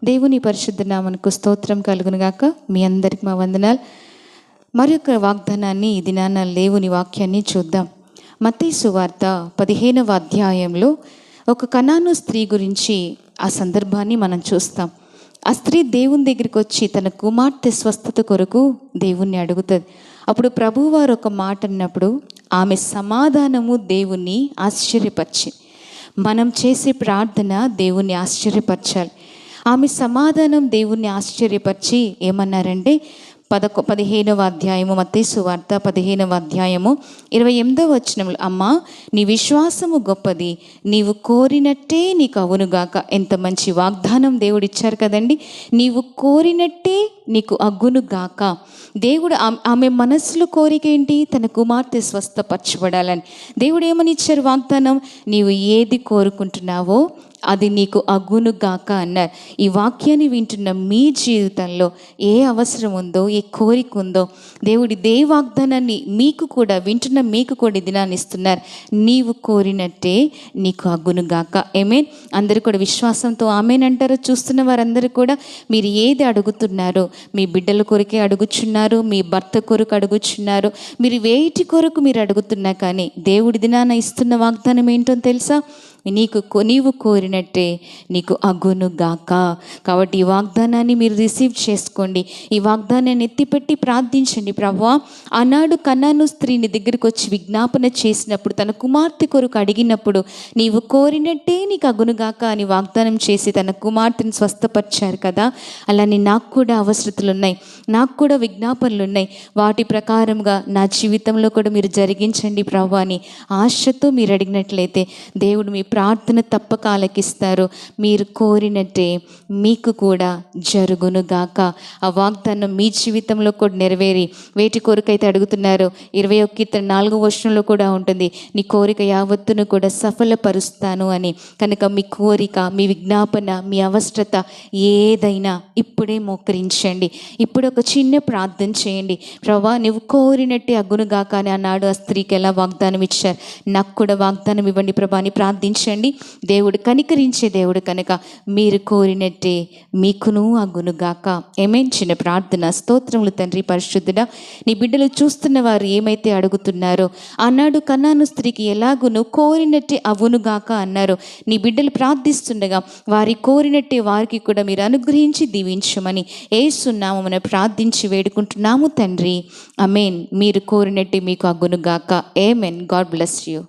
దేవుని పరిశుద్ధ నామమునకు స్తోత్రం కలుగునుగాక. మీ అందరికి మా వందనాలు. మరొక వాగ్దానాన్ని ఈ దినాన దేవుని వాక్యాన్ని చూద్దాం. మత్తయి సువార్త 15వ అధ్యాయంలో ఒక కనాను స్త్రీ గురించి ఆ సందర్భాన్ని మనం చూస్తాం. ఆ స్త్రీ దేవుని దగ్గరికి వచ్చి తన కుమార్తె స్వస్థత కొరకు దేవుణ్ణి అడుగుతుంది. అప్పుడు ప్రభువారు ఒక మాట అన్నప్పుడు ఆమె సమాధానము దేవుణ్ణి ఆశ్చర్యపరిచింది. మనం చేసే ప్రార్థన దేవుణ్ణి ఆశ్చర్యపరచాలి. ఆమె సమాధానం దేవుణ్ణి ఆశ్చర్యపరిచి ఏమన్నారంటే 15వ అధ్యాయము మత్తయి సువార్త 15వ అధ్యాయము 28వ వచనంలో, అమ్మా నీ విశ్వాసము గొప్పది, నీవు కోరినట్టే నీకు అగునుగాక. ఎంత మంచి వాగ్దానం దేవుడు ఇచ్చారు కదండి. నీవు కోరినట్టే నీకు అగునుగాక. దేవుడు ఆమె మనసులో కోరిక ఏంటి? తన కుమార్తె స్వస్థపరచబడాలని. దేవుడు ఏమని ఇచ్చారు వాగ్దానం? నీవు ఏది కోరుకుంటున్నావో అది నీకు అగునుగాక అన్నారు. ఈ వాక్యాన్ని వింటున్న మీ జీవితంలో ఏ అవసరం ఉందో, ఏ కోరిక ఉందో, దేవుడి దే వాగ్దానాన్ని మీకు కూడా వింటున్న మీకు కూడా దినాన్ని ఇస్తున్నారు. నీవు కోరినట్టే నీకు అగునుగాక. ఆమేన్. అందరూ కూడా విశ్వాసంతో ఆమేన్ అంటారో. చూస్తున్న వారందరూ కూడా మీరు ఏది అడుగుతున్నారో, మీ బిడ్డల కొరకే అడుగుచున్నారు, మీ భర్త కొరకు అడుగుచున్నారు, మీరు వేటి కొరకు మీరు అడుగుతున్నా కానీ దేవుడి దినాన ఇస్తున్న వాగ్దానం ఏంటో తెలుసా? నీవు కోరినట్టే నీకు అగునుగాక. కాబట్టి ఈ వాగ్దానాన్ని మీరు రిసీవ్ చేసుకోండి. ఈ వాగ్దానాన్ని ఎత్తిపెట్టి ప్రార్థించండి. ప్రభువా, ఆనాడు కనాను స్త్రీని దగ్గరికి వచ్చి విజ్ఞాపన చేసినప్పుడు, తన కుమార్తె కొరకు అడిగినప్పుడు నీవు కోరినట్టే నీకు అగునుగాక అని వాగ్దానం చేసి తన కుమార్తెను స్వస్థపరిచారు కదా. అలానే నాకు కూడా అవసరతలు ఉన్నాయి, నాకు కూడా విజ్ఞాపనలు ఉన్నాయి. వాటి ప్రకారంగా నా జీవితంలో కూడా మీరు జరిగించండి ప్రభువా అని ఆశతో మీరు అడిగినట్లయితే దేవుడు మీ ప్రార్థన తప్పక ఆలకిస్తారు. మీరు కోరినట్టే మీకు కూడా జరుగునుగాక. ఆ వాగ్దానం మీ జీవితంలో కూడా నెరవేరి వేటి కోరికైతే అడుగుతున్నారు 21:4 వచనంలో కూడా ఉంటుంది, నీ కోరిక యావత్తును కూడా సఫలపరుస్తాను అని. కనుక మీ కోరిక, మీ విజ్ఞాపన, మీ అవసరత ఏదైనా ఇప్పుడే మోకరించండి. ఇప్పుడు ఒక చిన్న ప్రార్థన చేయండి. ప్రభువా, నువ్వు కోరినట్టే అగునుగాక అని అన్నాడు. ఆ స్త్రీకి ఎలా వాగ్దానం ఇచ్చారు, నాకు కూడా వాగ్దానం ఇవ్వండి ప్రభా అని ప్రార్థించండి. దేవుడు కనికరించే దేవుడు కనుక మీరు కోరినట్టే మీకును అగునుగాక. ఆమేన్. చిన్న ప్రార్థన. స్తోత్రములు తండ్రి పరిశుద్ధుడా, నీ బిడ్డలు చూస్తున్న వారు ఏమైతే అడుగుతున్నారో, ఆనాడు కనాను స్త్రీకి ఎలాగును కోరినట్టే అవునుగాక అన్నారు. నీ బిడ్డలు ప్రార్థిస్తుండగా వారి కోరినట్టే వారికి కూడా మీరు అనుగ్రహించి దీవించమని యేసు నామమున ప్రార్థించి వేడుకుంటున్నాము తండ్రి. ఆమేన్. మీరు కోరినట్టే మీకు అగునుగాక. ఆమేన్. God bless you.